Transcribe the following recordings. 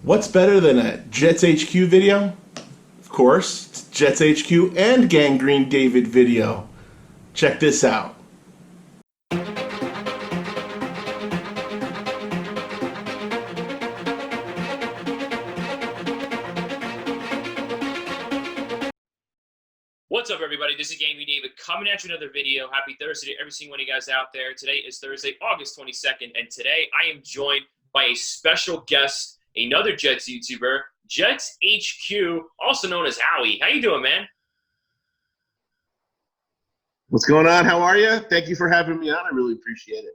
What's better than a Jets HQ video? Of course, it's Jets HQ and GangGreen David video. Check this out. What's up, everybody? This is GangGreen David coming at you another video. Happy Thursday to every single one of you guys out there. Today is Thursday, August 22nd, and today I am joined by a special guest, another Jets YouTuber, Jets HQ, also known as Howie. How you doing, man? What's going on? How are you? Thank you for having me on. I really appreciate it.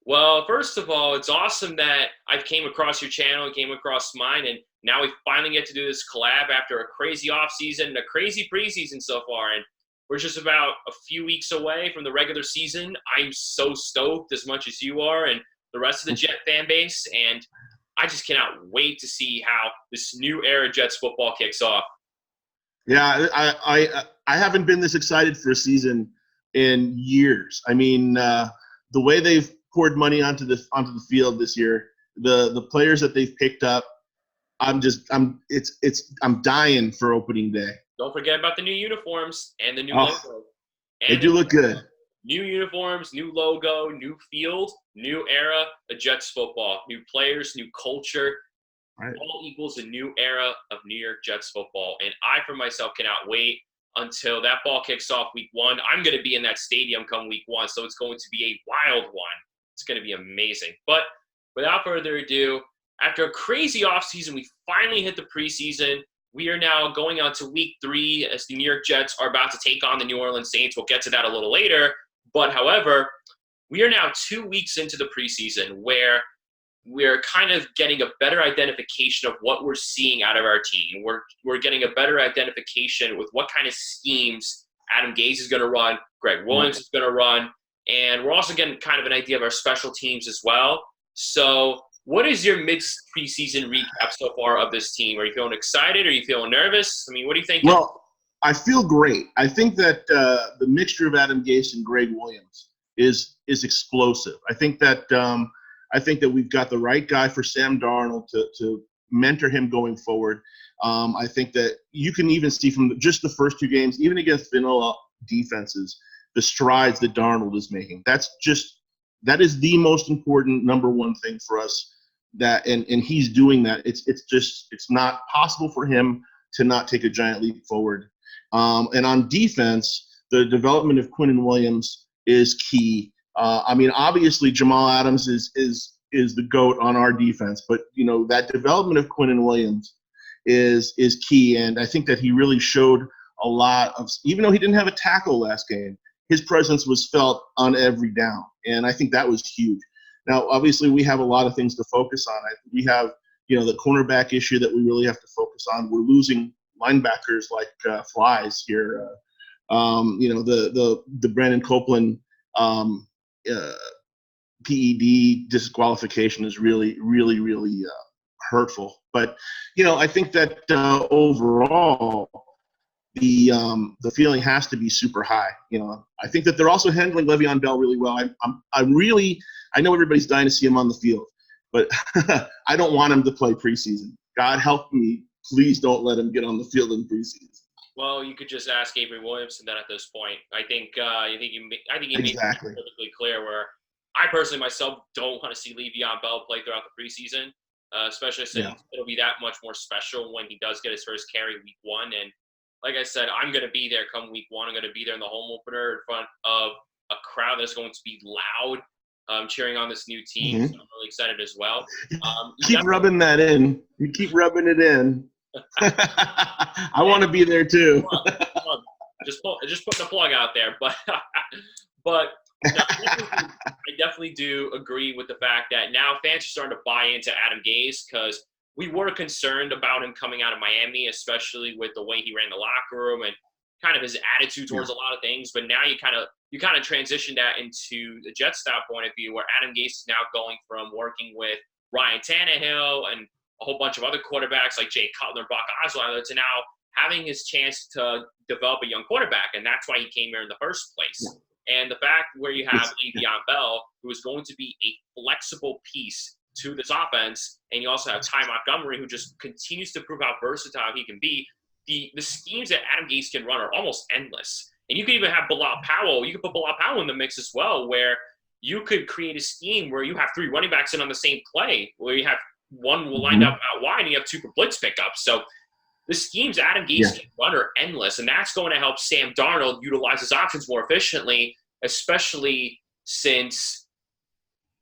Well, first of all, it's awesome that I came across your channel and came across mine, and now we finally get to do this collab after a crazy offseason and a crazy preseason so far. And we're just about a few weeks away from the regular season. I'm so stoked, as much as you are and the rest of the Jet fan base, and I just cannot wait to see how this new era Jets football kicks off. Yeah, I haven't been this excited for a season in years. I mean, the way they've poured money onto the field this year, the players that they've picked up, I'm dying for opening day. Don't forget about the new uniforms and the new logo. And they do look good. New uniforms, new logo, new field, new era of Jets football. New players, new culture. Right. All equals a new era of New York Jets football. And I, for myself, cannot wait until that ball kicks off week one. I'm going to be in that stadium come week one, so it's going to be a wild one. It's going to be amazing. But without further ado, after a crazy offseason, we finally hit the preseason. We are now going on to week 3 as the New York Jets are about to take on the New Orleans Saints. We'll get to that a little later. But, however, we are now 2 weeks into the preseason where we're kind of getting a better identification of what we're seeing out of our team. We're getting a better identification with what kind of schemes Adam Gase is going to run, Gregg Williams is going to run, and we're also getting kind of an idea of our special teams as well. So what is your mixed preseason recap so far of this team? Are you feeling excited? Are you feeling nervous? I mean, what do you think? Well, I feel great. I think that the mixture of Adam Gase and Gregg Williams is explosive. I think that we've got the right guy for Sam Darnold to mentor him going forward. I think that you can even see from just the first 2 games, even against vanilla defenses, the strides that Darnold is making. That is the most important number one thing for us. And he's doing that. It's not possible for him to not take a giant leap forward. And on defense, the development of Quinnen Williams is key. I mean, obviously Jamal Adams is the GOAT on our defense, but that development of Quinnen Williams is key. And I think that he really showed a lot of, even though he didn't have a tackle last game, his presence was felt on every down. And I think that was huge. Now, obviously, we have a lot of things to focus on. We have, the cornerback issue that we really have to focus on. We're losing linebackers like flies here. The Brandon Copeland PED disqualification is really, really, really hurtful. But, I think that overall, the feeling has to be super high. I think that they're also handling Le'Veon Bell really well. I know everybody's dying to see him on the field, but I don't want him to play preseason. God help me, please don't let him get on the field in preseason. Well, you could just ask Avery Williamson then at this point. I think you made it perfectly clear where I personally myself don't want to see Le'Veon Bell play throughout the preseason, especially since it'll be that much more special when he does get his first carry week 1. And like I said, I'm going to be there come week 1. I'm going to be there in the home opener in front of a crowd that's going to be loud, cheering on this new team. So I'm really excited as well. Keep rubbing that in. You keep rubbing it in. I want to be there too. Just putting a plug out there, but I definitely do agree with the fact that now fans are starting to buy into Adam Gase, because we were concerned about him coming out of Miami, especially with the way he ran the locker room and kind of his attitude towards a lot of things. But now you kind of transition that into the Jets style point of view, where Adam Gase is now going from working with Ryan Tannehill and a whole bunch of other quarterbacks like Jay Cutler, Brock Osweiler, to now having his chance to develop a young quarterback. And that's why he came here in the first place. And the fact where you have Le'Veon Bell, who is going to be a flexible piece to this offense. And you also have Ty Montgomery, who just continues to prove how versatile he can be. The schemes that Adam Gase can run are almost endless. And you could even have Bilal Powell. You could put Bilal Powell in the mix as well, where you could create a scheme where you have 3 running backs in on the same play, where you have one will line up out wide and you have 2 for blitz pickups. So the schemes Adam Gase can run are endless, and that's going to help Sam Darnold utilize his options more efficiently, especially since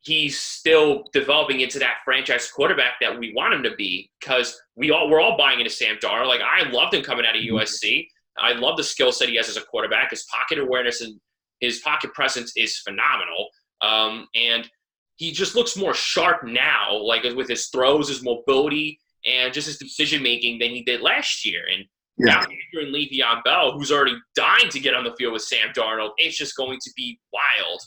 he's still developing into that franchise quarterback that we want him to be, because we're all buying into Sam Darnold. Like, I loved him coming out of USC. I love the skill set he has as a quarterback. His pocket awareness and his pocket presence is phenomenal. And he just looks more sharp now, like with his throws, his mobility, and just his decision-making than he did last year. And now you're in Le'Veon Bell, who's already dying to get on the field with Sam Darnold. It's just going to be wild.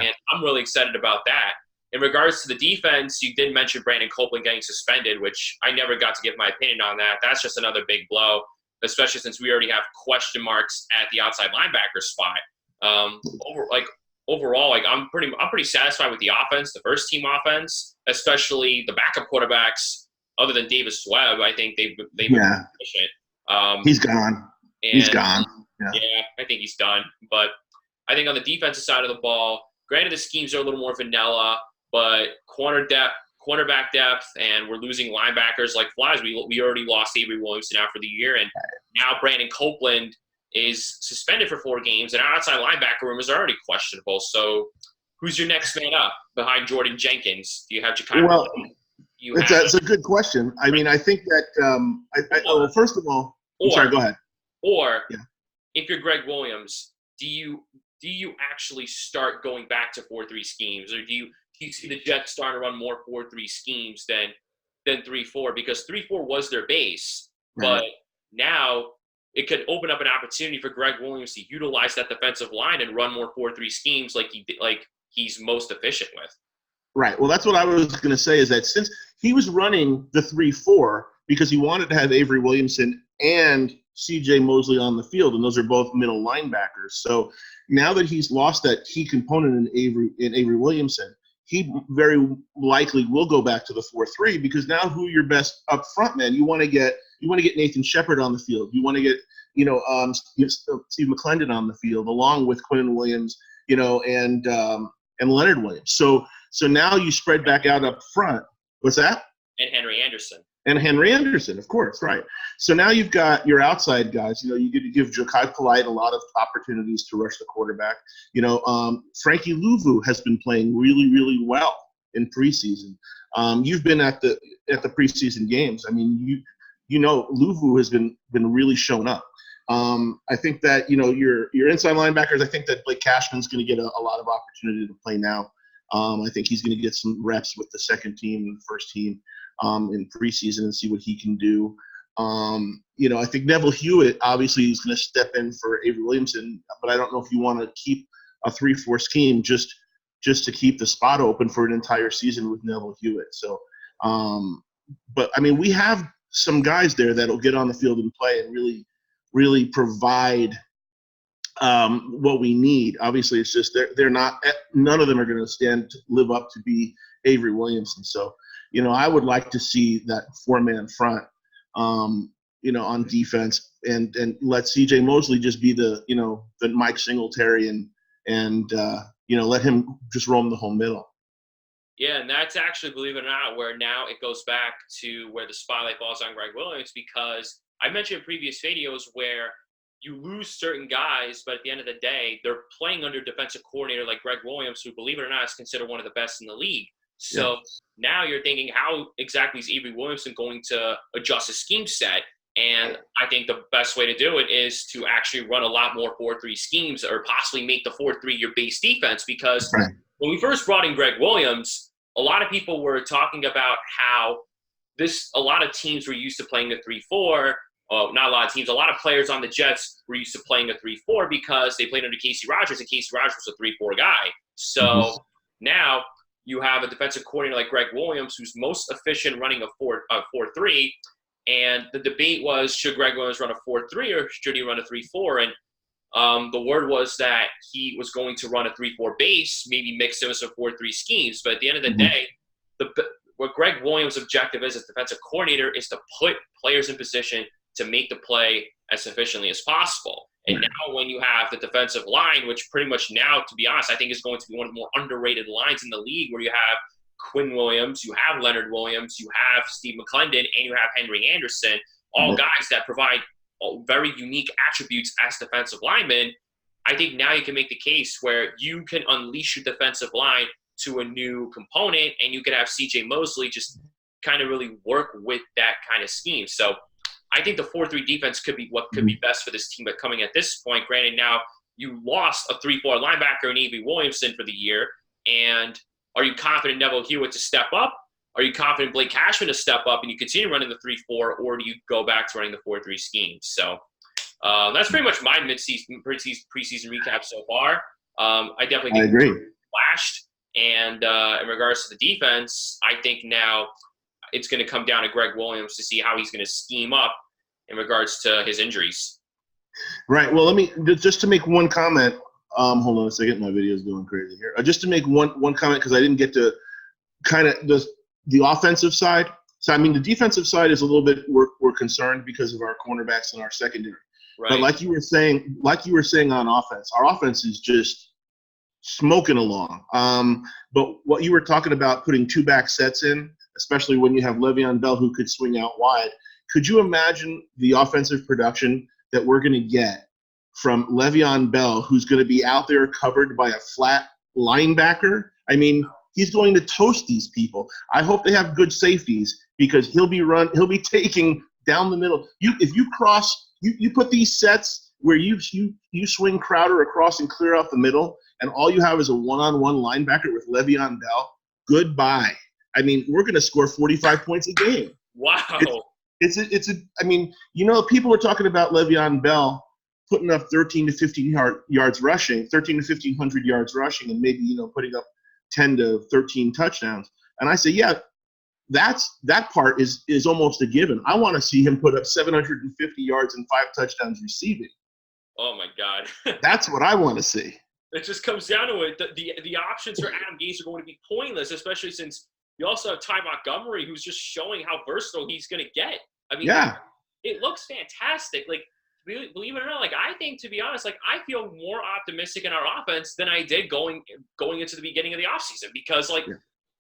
And I'm really excited about that. In regards to the defense, you did mention Brandon Copeland getting suspended, which I never got to give my opinion on that. That's just another big blow, especially since we already have question marks at the outside linebacker spot. Overall, I'm pretty satisfied with the offense, the first team offense, especially the backup quarterbacks. Other than Davis Webb, I think they've been efficient. He's gone. He's gone. Yeah, I think he's done. But I think on the defensive side of the ball, granted the schemes are a little more vanilla, but cornerback depth, and we're losing linebackers like flies. We already lost Avery Williams now for the year, and now Brandon Copeland is suspended for 4 games, and our outside linebacker room is already questionable. So who's your next man up behind Jordan Jenkins? Do you have Jakai? Well, it's a good question. I mean, I think that first of all, sorry, go ahead. Or if you're Gregg Williams, do you actually start going back to 4-3 schemes, or do you see the Jets starting to run more 4-3 schemes than 3-4? Because 3-4 was their base, but now it could open up an opportunity for Gregg Williams to utilize that defensive line and run more 4-3 schemes like he's most efficient with. Right. Well, that's what I was going to say, is that since he was running the 3-4 because he wanted to have Avery Williamson and C.J. Mosley on the field, and those are both middle linebackers. So now that he's lost that key component in Avery Williamson, he very likely will go back to the 4-3, because now who are your best up front men? You want to get Nathan Shepard on the field. You want to get Steve McClendon on the field, along with Quinnen Williams, and Leonard Williams. So now you spread back out up front. What's that? And Henry Anderson, of course, right. So now you've got your outside guys. You get to give Ja'Kai Polite a lot of opportunities to rush the quarterback. Frankie Louvu has been playing really, really well in preseason. You've been at the preseason games. I mean, Louvu has been really shown up. I think that your inside linebackers. I think that Blake Cashman's going to get a lot of opportunity to play now. I think he's going to get some reps with the second team and the first team in preseason and see what he can do. I think Neville Hewitt obviously is going to step in for Avery Williamson, but I don't know if you want to keep a 3-4 scheme just to keep the spot open for an entire season with Neville Hewitt. So, but I mean, we have some guys there that'll get on the field and play and really, really provide what we need. Obviously, it's just they're not. None of them are going to live up to be Avery Williamson. So, I would like to see that 4-man front, on defense, and let C.J. Mosley just be the Mike Singletary and let him just roam the whole middle. Yeah, and that's actually, believe it or not, where now it goes back to where the spotlight falls on Gregg Williams, because I mentioned in previous videos where you lose certain guys, but at the end of the day, they're playing under defensive coordinator like Gregg Williams, who, believe it or not, is considered one of the best in the league. So now you're thinking, how exactly is Avery Williamson going to adjust his scheme set? And I think the best way to do it is to actually run a lot more 4-3 schemes, or possibly make the 4-3 your base defense. Because when we first brought in Gregg Williams, a lot of people were talking about how a lot of teams were used to playing the 3-4. Not a lot of teams. A lot of players on the Jets were used to playing a 3-4 because they played under Casey Rogers, and Casey Rogers was a 3-4 guy. So now you have a defensive coordinator like Gregg Williams, who's most efficient running a 4-3. And the debate was, should Gregg Williams run a 4-3 or should he run a 3-4? And the word was that he was going to run a 3-4 base, maybe mix in with some 4-3 schemes. But at the end of the day, what Gregg Williams' objective is as defensive coordinator is to put players in position to make the play as efficiently as possible. And now when you have the defensive line, which pretty much now, to be honest, I think is going to be one of the more underrated lines in the league, where you have Quinn Williams, you have Leonard Williams, you have Steve McClendon, and you have Henry Anderson, all guys that provide very unique attributes as defensive linemen. I think now you can make the case where you can unleash your defensive line to a new component, and you can have C.J. Mosley just kind of really work with that kind of scheme. So I think the 4-3 defense could be what could be best for this team. But coming at this point, granted, now you lost a 3-4 linebacker in A.B. Williamson for the year. And are you confident Neville Hewitt to step up? Are you confident Blake Cashman to step up and you continue running the 3-4, or do you go back to running the 4-3 scheme? So that's pretty much my preseason recap so far. I definitely think agree. Flashed. And in regards to the defense, I think now it's going to come down to Gregg Williams to see how he's going to scheme up in regards to his injuries. Right. Well, let me just to make one comment. Hold on a second. My video is going crazy here. Just to make one comment, because I didn't get to kind of the offensive side. So, I mean, the defensive side is a little bit we're concerned because of our cornerbacks and our secondary. Right. But like you were saying on offense, our offense is just smoking along. But what you were talking about, putting 2-back sets in, especially when you have Le'Veon Bell who could swing out wide. Could you imagine the offensive production that we're going to get from Le'Veon Bell, who's going to be out there covered by a flat linebacker? I mean, he's going to toast these people. I hope they have good safeties, because he'll be taking down the middle. If you cross, you put these sets where you swing Crowder across and clear out the middle, and all you have is a one-on-one linebacker with Le'Veon Bell. Goodbye. I mean, we're going to score 45 points a game. Wow. I mean, you know, people are talking about Le'Veon Bell putting up 13 to 15 yards rushing, 13 to 1,500 yards rushing, and maybe, you know, putting up 10 to 13 touchdowns. And I say, yeah, that part is almost a given. I want to see him put up 750 yards and 5 touchdowns receiving. Oh my God. That's what I want to see. It just comes down to it. The options for Adam Gase are going to be pointless, especially since you also have Ty Montgomery, who's just showing how versatile he's going to get. I mean, yeah, it looks fantastic. Like, believe it or not, like, I think, to be honest, like, I feel more optimistic in our offense than I did going into the beginning of the offseason, because, like,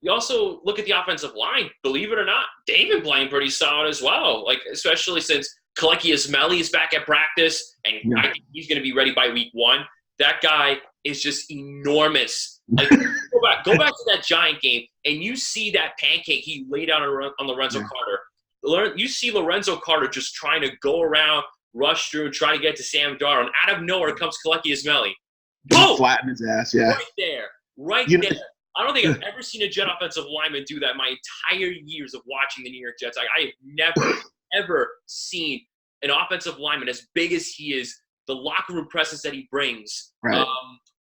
you also look at the offensive line. Believe it or not, David playing pretty solid as well. Like, especially since Khalil is back at practice, and I think he's going to be ready by week 1. That guy is just enormous. Like, go back to that Giant game, and you see that pancake he laid out on Lorenzo Carter. You see Lorenzo Carter just trying to go around, rush through, and try to get to Sam Darnold. And out of nowhere comes Khalil Ismaili. Boom! Flatten his ass, yeah. Right there. I don't think I've ever seen a Jet offensive lineman do that my entire years of watching the New York Jets. I have never, ever seen an offensive lineman as big as he is, the locker room presence that he brings, right.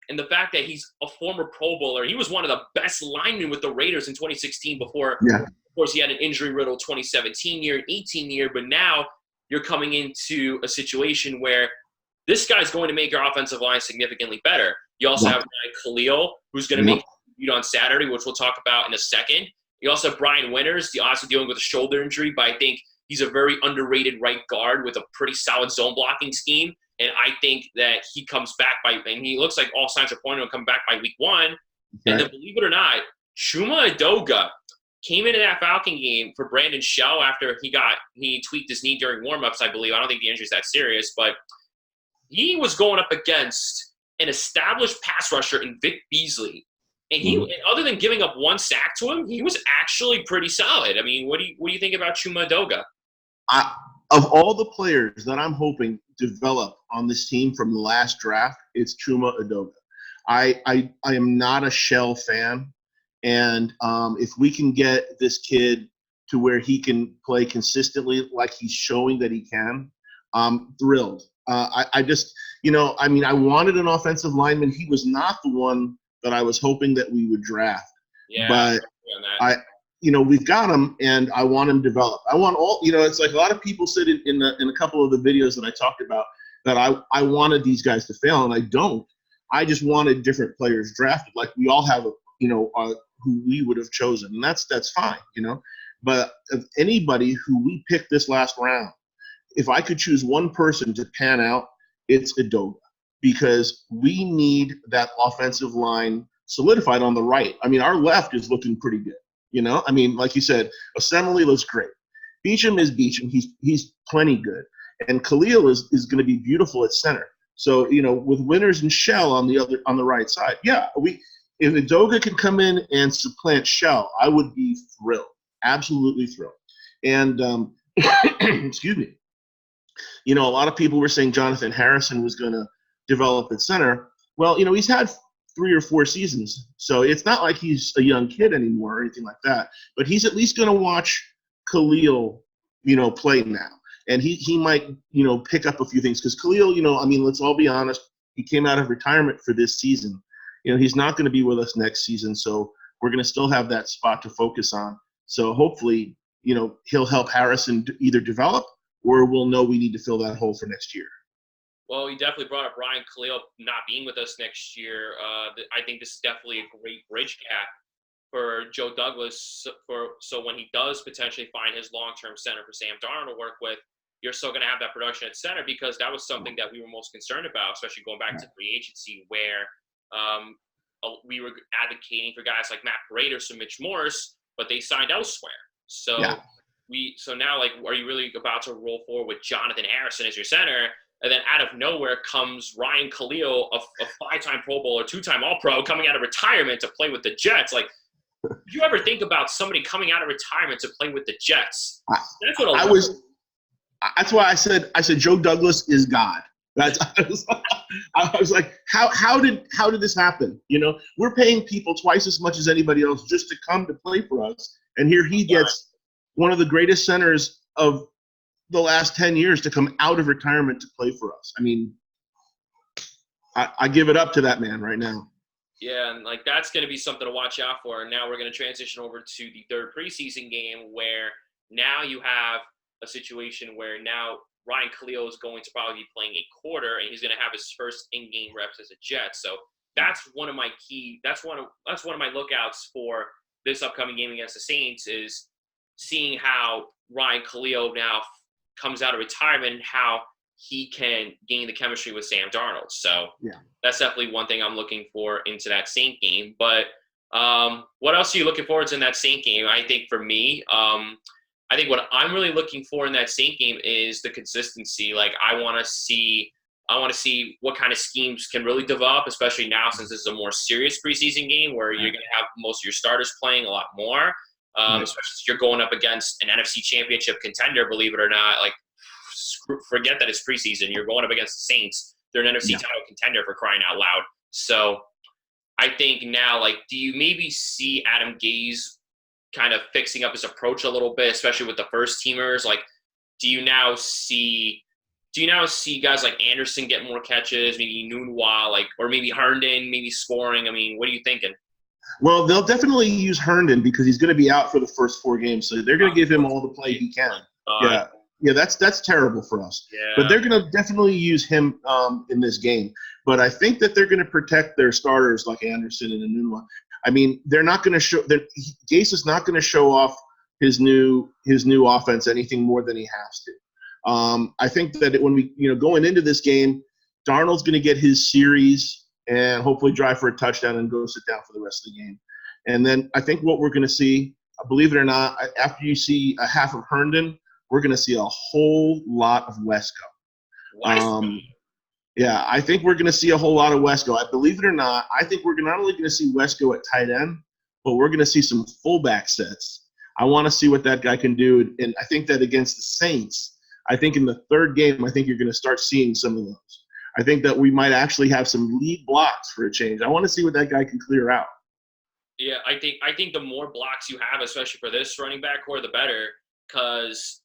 And the fact that he's a former Pro Bowler. He was one of the best linemen with the Raiders in 2016 before, of course, he had an injury-riddled 2017 year, 18 year, but now you're coming into a situation where this guy's going to make your offensive line significantly better. You also have Khalil, who's going to make it on Saturday, which we'll talk about in a second. You also have Brian Winters, also dealing with a shoulder injury, but I think he's a very underrated right guard with a pretty solid zone blocking scheme. And I think that he comes back and he looks like all signs are pointing to come back by week 1. Okay. And then, believe it or not, Chuma Edoga came into that Falcon game for Brandon Shell after he tweaked his knee during warmups, I believe. I don't think the injury's that serious, but he was going up against an established pass rusher in Vic Beasley. And he, and other than giving up 1 sack to him, he was actually pretty solid. I mean, what do you think about Chuma Edoga? Of all the players that I'm hoping develop on this team from the last draft, it's Chuma Edoga. I am not a Shell fan, and if we can get this kid to where he can play consistently like he's showing that he can, I'm thrilled. I just, I wanted an offensive lineman. He was not the one that I was hoping that we would draft. Yeah, but we've got him, and I want him developed. I want all, it's like a lot of people said in a couple of the videos that I talked about that I wanted these guys to fail, and I don't. I just wanted different players drafted. Like we all have, who we would have chosen, and that's fine, you know. But of anybody who we picked this last round, if I could choose one person to pan out, it's Edoga, because we need that offensive line solidified on the right. I mean, our left is looking pretty good, you know. I mean, like you said, Assembly looks great. Beecham is Beecham. He's plenty good. And Khalil is going to be beautiful at center. So, you know, with Winters and Shell on the right side, yeah, if Edoga can come in and supplant Shell, I would be thrilled, absolutely thrilled. And excuse me, you know, a lot of people were saying Jonathan Harrison was going to develop at center. Well, you know, he's had 3 or 4 seasons, so it's not like he's a young kid anymore or anything like that. But he's at least going to watch Khalil, you know, play now. And he might, you know, pick up a few things, because Khalil, you know, I mean, let's all be honest, he came out of retirement for this season. You know, he's not going to be with us next season, so we're going to still have that spot to focus on. So hopefully, you know, he'll help Harrison either develop, or we'll know we need to fill that hole for next year. Well, you definitely brought up Ryan Khalil not being with us next year. I think this is definitely a great bridge gap for Joe Douglas. So when he does potentially find his long-term center for Sam Darnold to work with, you're still going to have that production at center, because that was something that we were most concerned about, especially going back to free agency, where we were advocating for guys like Matt Breida or Mitch Morse, but they signed elsewhere. So so now, like, are you really about to roll forward with Jonathan Harrison as your center? And then out of nowhere comes Ryan Khalil, a 5-time Pro Bowl or 2-time All-Pro, coming out of retirement to play with the Jets. Like, did you ever think about somebody coming out of retirement to play with the Jets? That's what That's why I said Joe Douglas is God. I was like, how did this happen? You know, we're paying people twice as much as anybody else just to come to play for us, and here he gets one of the greatest centers of the last 10 years to come out of retirement to play for us. I mean, I give it up to that man right now. Yeah, and like that's going to be something to watch out for. And now we're going to transition over to the third preseason game, where now you have a situation where now Ryan Khalil is going to probably be playing a quarter, and he's going to have his first in-game reps as a Jet. So that's one of my that's one of my lookouts for this upcoming game against the Saints, is seeing how Ryan Khalil now comes out of retirement and how he can gain the chemistry with Sam Darnold. So that's definitely one thing I'm looking for into that Saint game. But what else are you looking forward to in that Saint game? I think for me, I think what I'm really looking for in that Saint game is the consistency. Like, I want to see what kind of schemes can really develop, especially now since this is a more serious preseason game where you're going to have most of your starters playing a lot more. Especially if you're going up against an NFC Championship contender, believe it or not. Like, forget that it's preseason. You're going up against the Saints. They're an NFC title contender, for crying out loud. So I think now, like, do you maybe see Adam Gase kind of fixing up his approach a little bit, especially with the first teamers? Like, do you now see guys like Anderson get more catches, maybe Nunwa, like, or maybe Herndon maybe scoring? I mean, what are you thinking? Well, they'll definitely use Herndon because he's going to be out for the first 4 games, so they're going to give him all the play he can. That's terrible for us. Yeah. But they're going to definitely use him in this game. But I think that they're going to protect their starters like Anderson and Nunwa. I mean, they're not going to show – Gase is not going to show off his new offense anything more than he has to. I think that when we going into this game, Darnold's going to get his series and hopefully drive for a touchdown and go sit down for the rest of the game. And then I think what we're going to see, believe it or not, after you see a half of Herndon, we're going to see a whole lot of Wesco. Yeah, I think we're going to see a whole lot of Wesco. I believe it or not, I think we're not only going to see Wesco at tight end, but we're going to see some fullback sets. I want to see what that guy can do. And I think that against the Saints, I think in the third game, I think you're going to start seeing some of those. I think that we might actually have some lead blocks for a change. I want to see what that guy can clear out. Yeah, I think the more blocks you have, especially for this running back core, the better. Because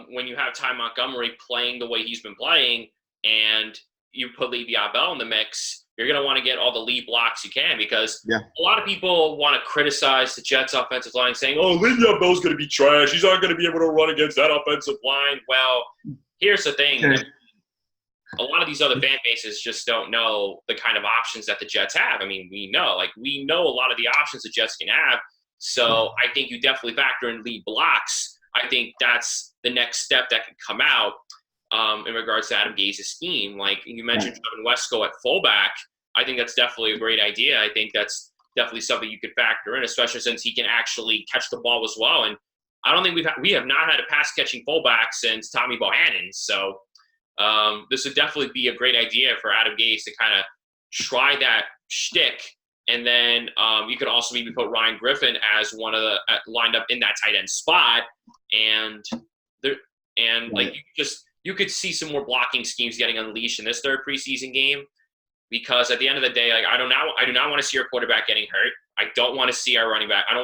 when you have Ty Montgomery playing the way he's been playing, and you put Le'Veon Bell in the mix, you're going to want to get all the lead blocks you can, because a lot of people want to criticize the Jets offensive line saying, oh, Le'Veon Bell's going to be trash. He's not going to be able to run against that offensive line. Well, here's the thing. a lot of these other fan bases just don't know the kind of options that the Jets have. I mean, we know a lot of the options the Jets can have. So I think you definitely factor in lead blocks. I think that's the next step that could come out in regards to Adam Gase's scheme. Like you mentioned, Trevin Wesco at fullback. I think that's definitely a great idea. I think that's definitely something you could factor in, especially since he can actually catch the ball as well. And I don't think we have not had a pass catching fullback since Tommy Bohannon. So this would definitely be a great idea for Adam Gase to kind of try that shtick. And then you could also maybe put Ryan Griffin as one of the lined up in that tight end spot. And like you could see some more blocking schemes getting unleashed in this third preseason game. Because at the end of the day, like I do not want to see our quarterback getting hurt. I don't want to see our running back. I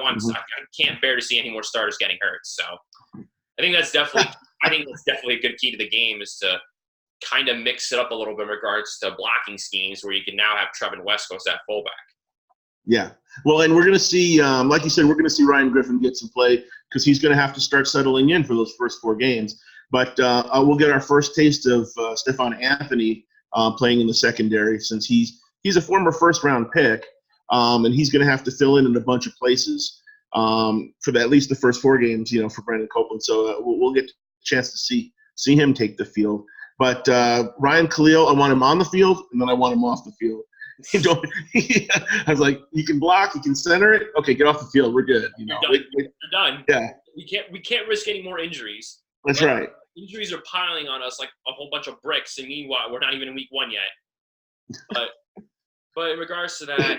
can't bear to see any more starters getting hurt. So I think that's definitely a good key to the game is to kind of mix it up a little bit in regards to blocking schemes where you can now have Trevin Wesco as that fullback. Yeah. Well, and we're going to see, like you said, we're going to see Ryan Griffin get some play because he's going to have to start settling in for those first 4 games. But we'll get our first taste of Stephon Anthony playing in the secondary since he's a former first-round pick, and he's going to have to fill in a bunch of places for at least the first 4 games, for Brandon Copeland. So we'll get a chance to see him take the field. But Ryan Khalil, I want him on the field, and then I want him off the field. I was like, you can block, you can center it. Okay, get off the field. We're good. You're done. Yeah. We can't risk any more injuries. That's right. Injuries are piling on us like a whole bunch of bricks, and meanwhile, we're not even in week 1 yet. But in regards to that,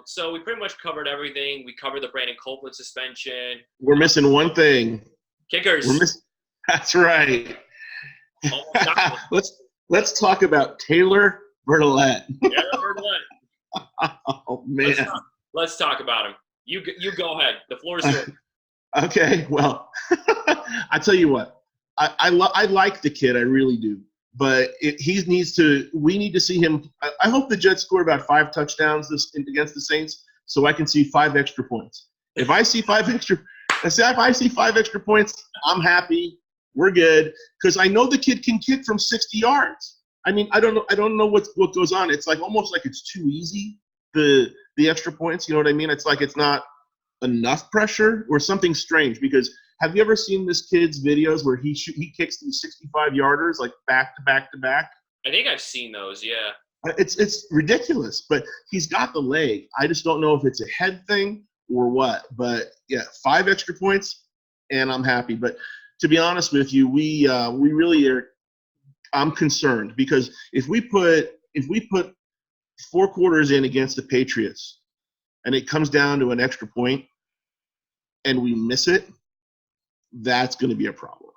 so we pretty much covered everything. We covered the Brandon Copeland suspension. We're missing one thing. Kickers. That's right. Let's talk about Taylor Bertolet. Taylor Bertolet. Oh man. Let's talk about him. You go ahead. The floor is yours. Okay. Well, I tell you what. I like the kid. I really do. But we need to see him. I hope the Jets score about 5 touchdowns against the Saints so I can see 5 extra points. If I see 5 extra points, I'm happy. We're good. Because I know the kid can kick from 60 yards. I mean, I don't know what goes on. It's like almost like it's too easy, the extra points. You know what I mean? It's like it's not enough pressure or something strange. Because have you ever seen this kid's videos where he kicks these 65-yarders like back to back to back? I think I've seen those, yeah. It's ridiculous, but he's got the leg. I just don't know if it's a head thing or what. But yeah, 5 extra points, and I'm happy. But to be honest with you, we really are. I'm concerned because if we put 4 quarters in against the Patriots, and it comes down to an extra point, and we miss it. That's going to be a problem.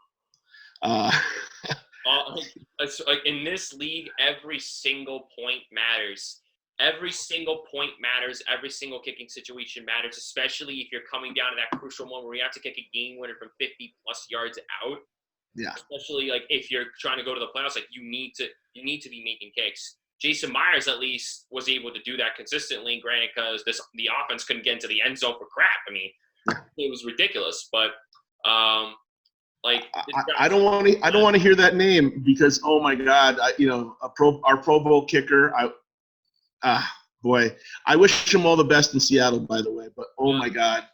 In this league, every single point matters. Every single point matters. Every single kicking situation matters, especially if you're coming down to that crucial moment where you have to kick a game winner from 50-plus yards out. Yeah. Especially like if you're trying to go to the playoffs, like you need to be making kicks. Jason Myers at least was able to do that consistently. Granted, because the offense couldn't get into the end zone for crap. I mean, it was ridiculous, but. I don't want to hear that name because oh my God, our Pro Bowl kicker. Boy, I wish him all the best in Seattle, by the way. But oh my God,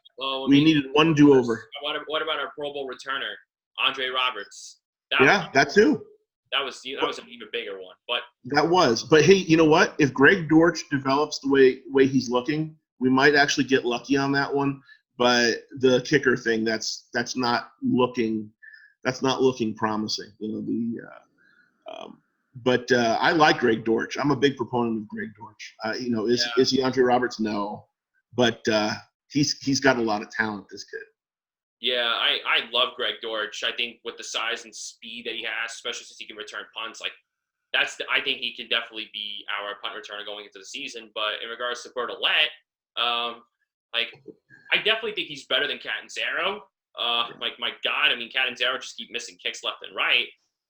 we needed one do-over. What about our Pro Bowl returner, Andre Roberts? That too. That was an even bigger one, but that was. But hey, you know what? If Greg Dortch develops the way he's looking, we might actually get lucky on that one. But the kicker thing, that's not looking promising. But I like Greg Dortch. I'm a big proponent of Greg Dortch. Is he Andre Roberts? No, but he's got a lot of talent. This kid. Yeah, I love Greg Dortch. I think with the size and speed that he has, especially since he can return punts, like I think he can definitely be our punt returner going into the season. But in regards to Bertolet, I definitely think he's better than Catanzaro. My God, I mean, Catanzaro just keep missing kicks left and right.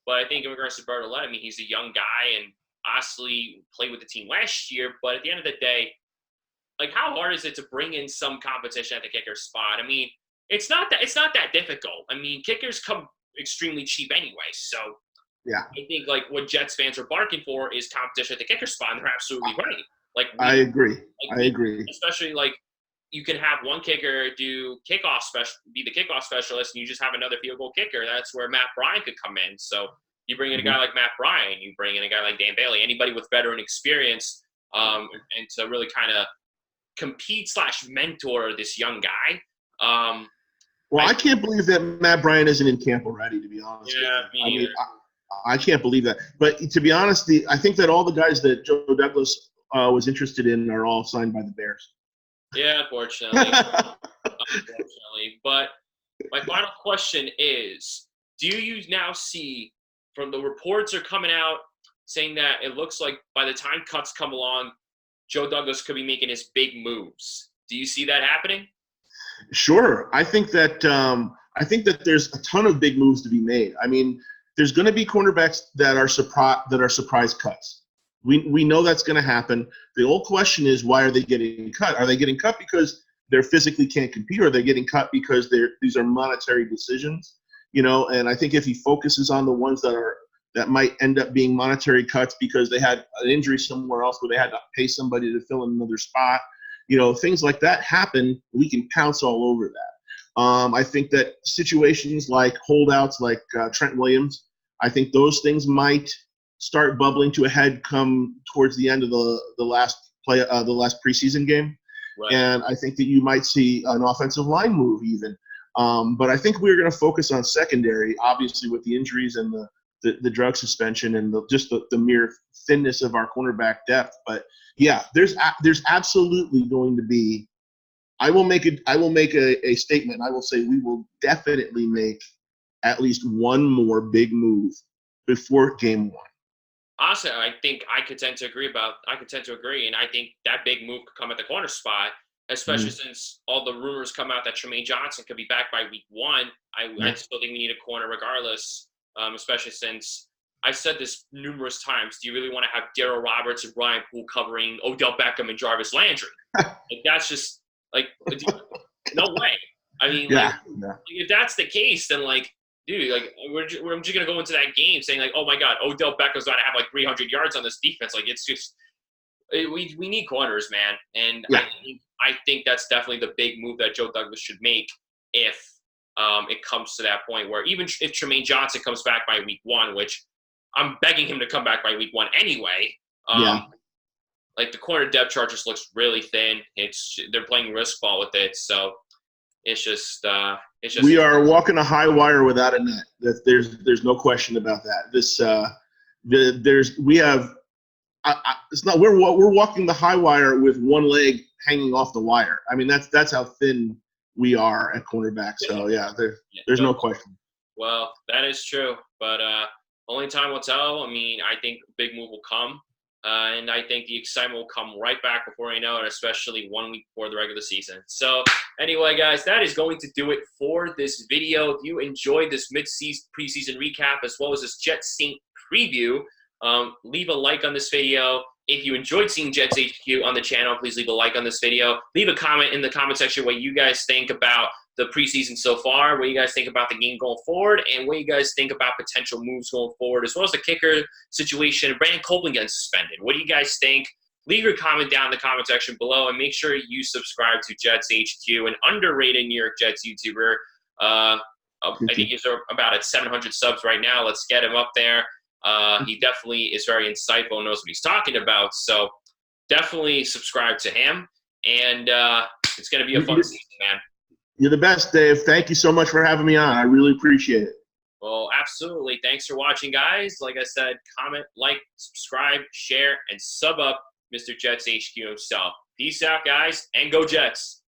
But I think in regards to Bertolet, I mean, he's a young guy and honestly played with the team last year. But at the end of the day, like, how hard is it to bring in some competition at the kicker spot? I mean, it's not that difficult. I mean, kickers come extremely cheap anyway. So Yeah. I think like what Jets fans are barking for is competition at the kicker spot, and they're absolutely right. Like I agree. like I agree. especially like you can have one kicker be the kickoff specialist, and you just have another field goal kicker. That's where Matt Bryan could come in. So you bring in a guy like Matt Bryan, you bring in a guy like Dan Bailey, anybody with veteran experience, and to really kind of compete / mentor this young guy. Well, I can't believe that Matt Bryan isn't in camp already, to be honest. Yeah, with you. me neither. I can't believe that. But to be honest, I think that all the guys that Joe Douglas was interested in are all signed by the Bears. Yeah, unfortunately. But my final question is, do you now see from the reports are coming out saying that it looks like by the time cuts come along, Joe Douglas could be making his big moves. Do you see that happening? Sure. I think that there's a ton of big moves to be made. I mean, there's going to be cornerbacks that are surprise cuts. We know that's going to happen. The old question is, why are they getting cut? Are they getting cut because they physically can't compete, or are they getting cut because these are monetary decisions? And I think if he focuses on the ones that might end up being monetary cuts because they had an injury somewhere else where they had to pay somebody to fill in another spot, things like that happen, we can pounce all over that. I think that situations like holdouts like Trent Williams, I think those things might start bubbling to a head come towards the end of the last preseason game. Right. And I think that you might see an offensive line move even. But I think we're going to focus on secondary, obviously with the injuries and the drug suspension and just the mere thinness of our cornerback depth. But yeah, there's absolutely going to be. I will make a statement. I will say we will definitely make at least one more big move before game one. Honestly, I think I could tend to agree, and I think that big move could come at the corner spot, especially since all the rumors come out that Tremaine Johnson could be back by week 1. I still think we need a corner regardless, especially since I've said this numerous times. Do you really want to have Darryl Roberts and Brian Poole covering Odell Beckham and Jarvis Landry? That's just no way. I mean, if that's the case, then dude, I'm just gonna go into that game saying oh my God, Odell Beckham's gonna have 300 yards on this defense. It's just we need corners, man. And I think that's definitely the big move that Joe Douglas should make if it comes to that point where even if Tremaine Johnson comes back by week 1, which I'm begging him to come back by week 1 anyway. The corner depth chart just looks really thin. They're playing risk ball with it, so it's just we are walking a high wire without a net. There's no question about that. We're walking the high wire with one leg hanging off the wire. I mean that's how thin we are at cornerback. So there's no question. Well, that is true, but only time will tell. I mean, I think a big move will come. And I think the excitement will come right back before I know it, especially 1 week before the regular season. So anyway, guys, that is going to do it for this video. If you enjoyed this mid-season preseason recap as well as this Jets Sync preview, leave a like on this video. If you enjoyed seeing Jets HQ on the channel, please leave a like on this video. Leave a comment in the comment section what you guys think about the preseason so far, what you guys think about the game going forward, and what you guys think about potential moves going forward, as well as the kicker situation. Brandon Copeland getting suspended. What do you guys think? Leave your comment down in the comment section below, and make sure you subscribe to Jets HQ, an underrated New York Jets YouTuber. I think he's about at 700 subs right now. Let's get him up there. He definitely is very insightful and knows what he's talking about. So definitely subscribe to him, and it's going to be a fun season, man. You're the best, Dave. Thank you so much for having me on. I really appreciate it. Well, absolutely. Thanks for watching, guys. Like I said, comment, like, subscribe, share, and sub up Mr. Jets HQ himself. Peace out, guys, and go Jets.